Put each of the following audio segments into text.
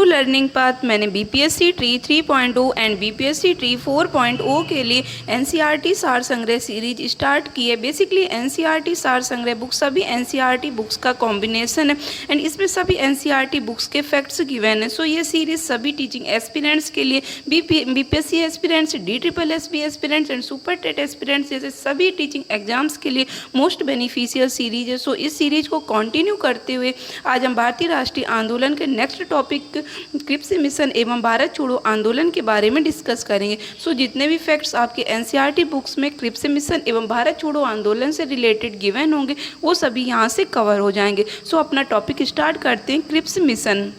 Learning path मैंने BPSC tree 3.0 and BPSC tree 4.0 के लिए एनसीईआरटी सार संग्रह सीरीज स्टार्ट की है। बेसिकली एनसीईआरटी सार संग्रह बुक सभी एनसीईआरटी बुक्स का कॉम्बिनेशन है एंड इसमें सभी एनसीईआरटी बुक्स के फैक्ट्स गिवन है। सो ये सीरीज सभी टीचिंग एस्पिरेंट्स के लिए BPSC aspirants, DSSB aspirants and super TET aspirants जैसे सभी टीचिंग एग्जाम्स के लिए मोस्ट बेनिफिशियल सीरीज है। सो इस सीरीज को कंटिन्यू करते हुए आज हम भारतीय राष्ट्रीय आंदोलन के नेक्स्ट टॉपिक क्रिप्स मिशन एवं भारत छोड़ो आंदोलन के बारे में डिस्कस करेंगे। सो जितने भी फैक्ट्स आपके एनसीईआरटी बुक्स में क्रिप्स मिशन एवं भारत छोड़ो आंदोलन से रिलेटेड गिवन होंगे वो सभी यहाँ से कवर हो जाएंगे। सो अपना टॉपिक स्टार्ट करते हैं क्रिप्स मिशन।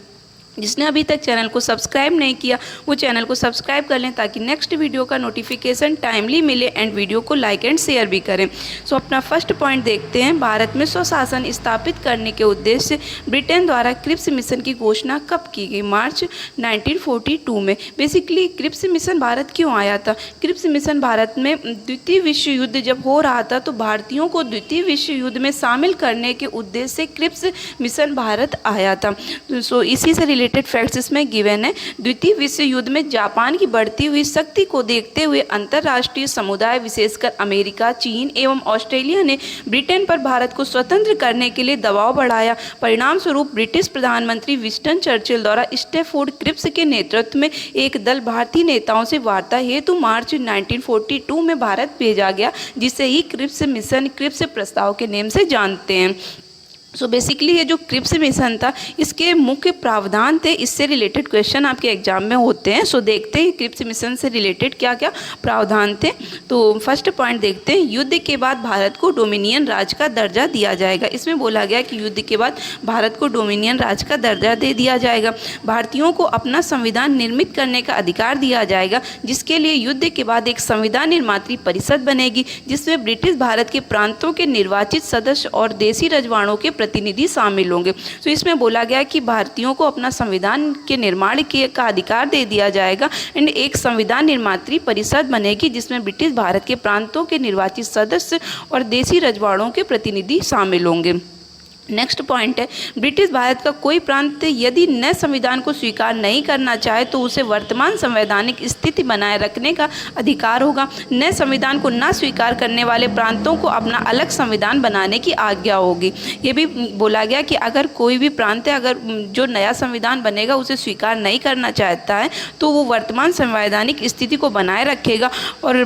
जिसने अभी तक चैनल को सब्सक्राइब नहीं किया वो चैनल को सब्सक्राइब कर लें ताकि नेक्स्ट वीडियो का नोटिफिकेशन टाइमली मिले एंड वीडियो को लाइक एंड शेयर भी करें। सो अपना फर्स्ट पॉइंट देखते हैं, भारत में स्वशासन स्थापित करने के उद्देश्य से ब्रिटेन द्वारा क्रिप्स मिशन की घोषणा कब की गई? मार्च 1942 में। बेसिकली क्रिप्स मिशन भारत क्यों आया था? क्रिप्स मिशन भारत में द्वितीय विश्व युद्ध जब हो रहा था तो भारतीयों को द्वितीय विश्व युद्ध में शामिल करने के उद्देश्य से क्रिप्स मिशन भारत आया था। सो इसी से रिलेटेड फैक्ट्स इसमें गिवन है। द्वितीय विश्व युद्ध में जापान की बढ़ती हुई शक्ति को देखते हुए अंतर्राष्ट्रीय समुदाय विशेषकर अमेरिका, चीन एवं ऑस्ट्रेलिया ने ब्रिटेन पर भारत को स्वतंत्र करने के लिए दबाव बढ़ाया। परिणाम स्वरूप ब्रिटिश प्रधानमंत्री विंस्टन चर्चिल द्वारा स्टैफोर्ड क्रिप्स के नेतृत्व में एक दल भारतीय नेताओं से वार्ता हेतु मार्च 1942 में भारत भेजा गया, जिसे ही क्रिप्स मिशन क्रिप्स प्रस्ताव के नाम से जानते हैं। सो बेसिकली ये जो क्रिप्स मिशन था इसके मुख्य प्रावधान थे, इससे रिलेटेड क्वेश्चन आपके एग्जाम में होते हैं। सो देखते हैं क्रिप्स मिशन से रिलेटेड क्या क्या प्रावधान थे। तो फर्स्ट पॉइंट देखते हैं, युद्ध के बाद भारत को डोमिनियन राज्य का दर्जा दिया जाएगा। इसमें बोला गया कि युद्ध के बाद भारत को डोमिनियन राज्य का दर्जा दे दिया जाएगा। भारतीयों को अपना संविधान निर्मित करने का अधिकार दिया जाएगा, जिसके लिए युद्ध के बाद एक संविधान निर्मात्री परिषद बनेगी जिसमें ब्रिटिश भारत के प्रांतों के निर्वाचित सदस्य और देशी रजवाड़ों के प्रतिनिधि शामिल होंगे। तो इसमें बोला गया कि भारतीयों को अपना संविधान के निर्माण का अधिकार दे दिया जाएगा एंड एक संविधान निर्मात्री परिषद बनेगी जिसमें ब्रिटिश भारत के प्रांतों के निर्वाचित सदस्य और देशी रजवाड़ों के प्रतिनिधि शामिल होंगे। नेक्स्ट पॉइंट है, ब्रिटिश भारत का कोई प्रांत यदि नए संविधान को स्वीकार नहीं करना चाहे तो उसे वर्तमान संवैधानिक स्थिति बनाए रखने का अधिकार होगा। नए संविधान को न स्वीकार करने वाले प्रांतों को अपना अलग संविधान बनाने की आज्ञा होगी। ये भी बोला गया कि अगर कोई भी प्रांत है अगर जो नया संविधान बनेगा उसे स्वीकार नहीं करना चाहता है तो वो वर्तमान संवैधानिक स्थिति को बनाए रखेगा और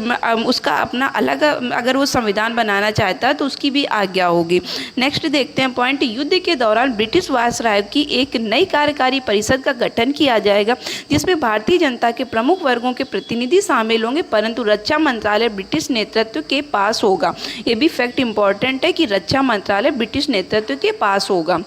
उसका अपना अलग अगर वो संविधान बनाना चाहता है तो उसकी भी आज्ञा होगी। नेक्स्ट देखते हैं पॉइंट, युद्ध के दौरान ब्रिटिश वायसराय की एक नई कार्यकारी परिषद का गठन किया जाएगा जिसमें भारतीय जनता के प्रमुख वर्गों के प्रतिनिधि शामिल होंगे, परंतु रक्षा मंत्रालय ब्रिटिश नेतृत्व के पास होगा। ये भी फैक्ट इंपॉर्टेंट है कि रक्षा मंत्रालय ब्रिटिश नेतृत्व के पास होगा।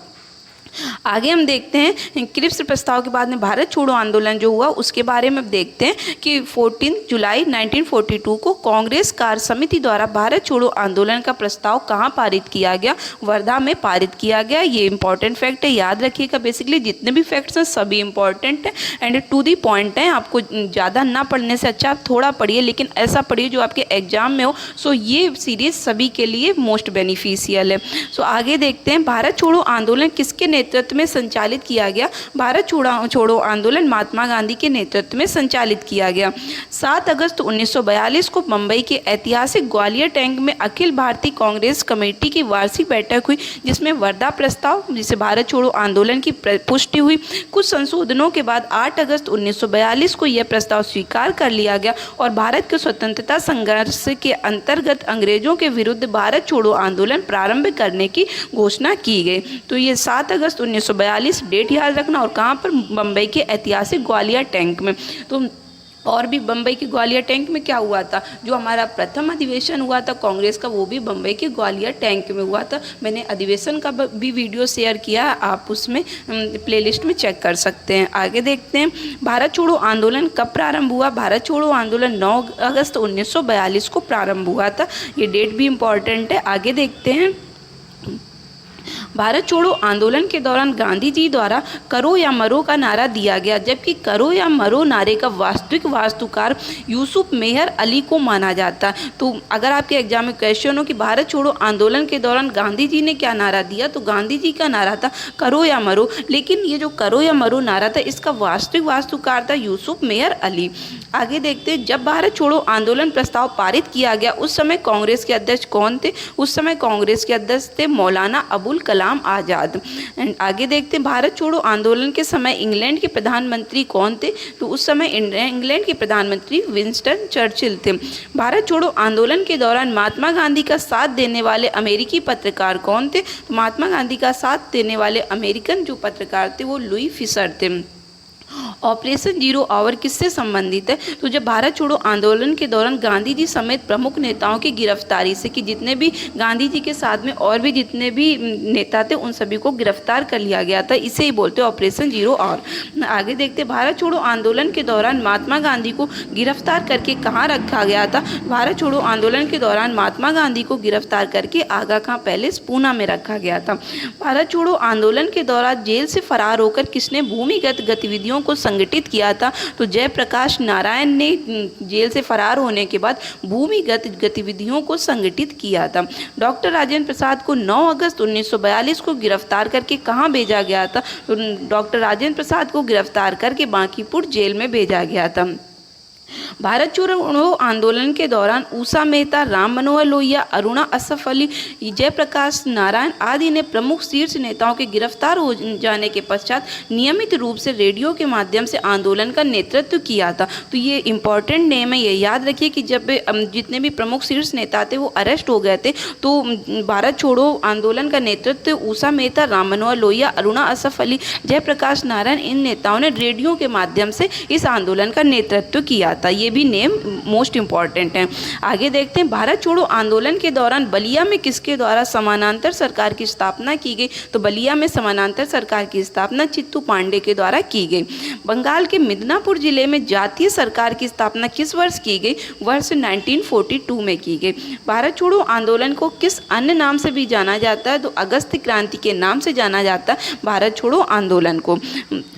आगे हम देखते हैं क्रिप्स प्रस्ताव के बाद में भारत छोड़ो आंदोलन जो हुआ उसके बारे में देखते हैं कि 14 जुलाई 1942 को कांग्रेस कार्य समिति द्वारा भारत छोड़ो आंदोलन का प्रस्ताव कहाँ पारित किया गया? वर्धा में पारित किया गया। ये इंपॉर्टेंट फैक्ट है, याद रखिएगा। बेसिकली जितने भी फैक्ट्स हैं सभी इंपॉर्टेंट हैं एंड टू दी पॉइंट हैं। आपको ज़्यादा ना पढ़ने से अच्छा आप थोड़ा पढ़िए, लेकिन ऐसा पढ़िए जो आपके एग्जाम में हो। सो ये सीरीज सभी के लिए मोस्ट बेनिफिशियल है। सो आगे देखते हैं, भारत छोड़ो आंदोलन किसके नेतृत्व में संचालित किया गया? भारत छोड़ो आंदोलन महात्मा गांधी के नेतृत्व में संचालित किया गया। 7 अगस्त 1942 को मुंबई के ऐतिहासिक ग्वालियर टैंक में अखिल भारतीय कांग्रेस कमेटी की वार्षिक बैठक हुई जिसमें वर्धा प्रस्ताव जिसे भारत छोड़ो आंदोलन की पुष्टि हुई। कुछ संशोधनों के बाद 8 अगस्त 1942 को यह प्रस्ताव स्वीकार कर लिया गया और भारत के स्वतंत्रता संघर्ष के अंतर्गत अंग्रेजों के विरुद्ध भारत छोड़ो आंदोलन प्रारंभ करने की घोषणा की गई। तो ये 7 अगस्त 1942 डेट याद रखना और कहाँ पर? मुंबई के ऐतिहासिक ग्वालियर टैंक में। तो और भी बम्बई के ग्वालियर टैंक में क्या हुआ था? जो हमारा प्रथम अधिवेशन हुआ था कांग्रेस का वो भी बम्बई के ग्वालियर टैंक में हुआ था। मैंने अधिवेशन का भी वीडियो शेयर किया, आप उसमें प्लेलिस्ट में चेक कर सकते हैं। आगे देखते हैं, भारत छोड़ो आंदोलन कब प्रारंभ हुआ? भारत छोड़ो आंदोलन 9 अगस्त 1942 को प्रारंभ हुआ था। ये डेट भी इम्पॉर्टेंट है। आगे देखते हैं, भारत छोड़ो आंदोलन के दौरान गांधी जी द्वारा करो या मरो का नारा दिया गया, जबकि करो या मरो नारे का वास्तविक वास्तुकार यूसुफ मेहर अली को माना जाता है। तो अगर आपके एग्जाम में क्वेश्चन हो कि भारत छोड़ो आंदोलन के दौरान गांधी जी ने क्या नारा दिया, तो गांधी जी का नारा था करो या मरो, लेकिन ये जो करो या मरो नारा था इसका वास्तविक वास्तुकार था यूसुफ मेहर अली। आगे देखते हैं, जब भारत छोड़ो आंदोलन प्रस्ताव पारित किया गया उस समय कांग्रेस के अध्यक्ष कौन थे? उस समय कांग्रेस के अध्यक्ष थे मौलाना अबुल कलाम आज़ाद। एंड आगे देखते हैं, भारत छोड़ो आंदोलन के समय इंग्लैंड के प्रधानमंत्री कौन थे? तो उस समय इंग्लैंड के प्रधानमंत्री विंस्टन चर्चिल थे। भारत छोड़ो आंदोलन के दौरान महात्मा गांधी का साथ देने वाले अमेरिकी पत्रकार कौन थे? तो महात्मा गांधी का साथ देने वाले अमेरिकन जो पत्रकार थे वो लुई फिशर थे। ऑपरेशन जीरो आवर किससे संबंधित है? तो जब भारत छोड़ो आंदोलन के दौरान गांधी जी समेत प्रमुख नेताओं की गिरफ्तारी से, कि जितने भी गांधी जी के साथ में और भी जितने भी नेता थे उन सभी को गिरफ्तार कर लिया गया था, इसे ही बोलते हैं ऑपरेशन जीरो आवर। आगे देखते, भारत छोड़ो आंदोलन के दौरान महात्मा गांधी को गिरफ्तार करके कहाँ रखा गया था? भारत छोड़ो आंदोलन के दौरान महात्मा गांधी को गिरफ्तार करके आगा खां पैलेस पूना में रखा गया था। भारत छोड़ो आंदोलन के दौरान जेल से फरार होकर किसने भूमिगत गतिविधियों को संगठित किया था? तो जयप्रकाश नारायण ने जेल से फरार होने के बाद भूमिगत गतिविधियों को संगठित किया था। डॉक्टर राजेंद्र प्रसाद को 9 अगस्त 1942 को गिरफ्तार करके कहाँ भेजा गया था? तो डॉक्टर राजेंद्र प्रसाद को गिरफ्तार करके बांकीपुर जेल में भेजा गया था। भारत छोड़ो आंदोलन के दौरान उषा मेहता, राम मनोहर लोहिया, अरुणा असफ अली, जयप्रकाश नारायण आदि ने प्रमुख शीर्ष नेताओं के गिरफ्तार हो जाने के पश्चात नियमित रूप से रेडियो के माध्यम से आंदोलन का नेतृत्व किया था। तो ये इंपॉर्टेंट नेम है, ये याद रखिए कि जब जितने भी प्रमुख शीर्ष नेता थे वो अरेस्ट हो गए थे, तो भारत छोड़ो आंदोलन का नेतृत्व उषा मेहता, राम मनोहर लोहिया, अरुणा असफ अली, जयप्रकाश नारायण, इन नेताओं ने रेडियो के माध्यम से इस आंदोलन का नेतृत्व किया था। ये भी नेम मोस्ट इंपॉर्टेंट है। आगे देखते हैं, भारत छोड़ो आंदोलन के दौरान बलिया में किसके द्वारा समानांतर सरकार की स्थापना की गई? तो बलिया में समानांतर सरकार की स्थापना चित्तू पांडे के द्वारा की गई। बंगाल के मिदनापुर जिले में जातीय सरकार की स्थापना किस वर्ष की गई? वर्ष 1942 में की गई। भारत छोड़ो आंदोलन को किस अन्य नाम से भी जाना जाता है? तो अगस्त क्रांति के नाम से जाना जाता है भारत छोड़ो आंदोलन को।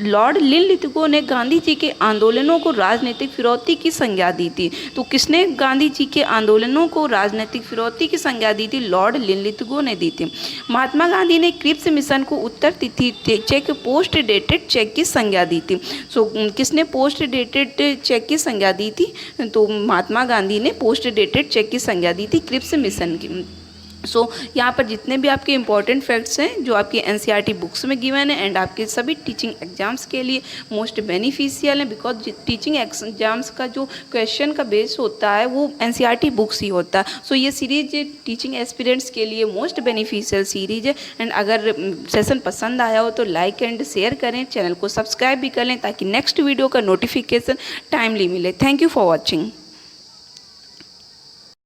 लॉर्ड लिनलिथगो ने गांधी जी के आंदोलनों को राजनीतिक फिरौती की संज्ञा दी थी। तो किसने गांधी जी के आंदोलनों को राजनीतिक फिरौती की संज्ञा दी थी? लॉर्ड लिनलिथगो ने दी थी। महात्मा गांधी ने क्रिप्स मिशन को उत्तर तिथि चेक, पोस्ट डेटेड चेक की संज्ञा दी थी। सो किसने पोस्ट डेटेड चेक की संज्ञा दी थी? तो महात्मा गांधी ने पोस्ट डेटेड चेक की संज्ञा दी थी क्रिप्स मिशन की। सो यहाँ पर जितने भी आपके इंपॉर्टेंट फैक्ट्स हैं जो आपकी एनसीईआरटी बुक्स में गिवन है एंड आपके सभी टीचिंग एग्जाम्स के लिए मोस्ट बेनिफिशियल है, बिकॉज टीचिंग एग्जाम्स का जो क्वेश्चन का बेस होता है वो एनसीईआरटी बुक्स ही होता है। सो ये सीरीज टीचिंग एस्पिरेंट्स के लिए मोस्ट बेनिफिशियल सीरीज है। एंड अगर सेशन पसंद आया हो तो लाइक एंड शेयर करें, चैनल को सब्सक्राइब भी कर लें ताकि नेक्स्ट वीडियो का नोटिफिकेशन टाइमली मिले। Thank you for watching.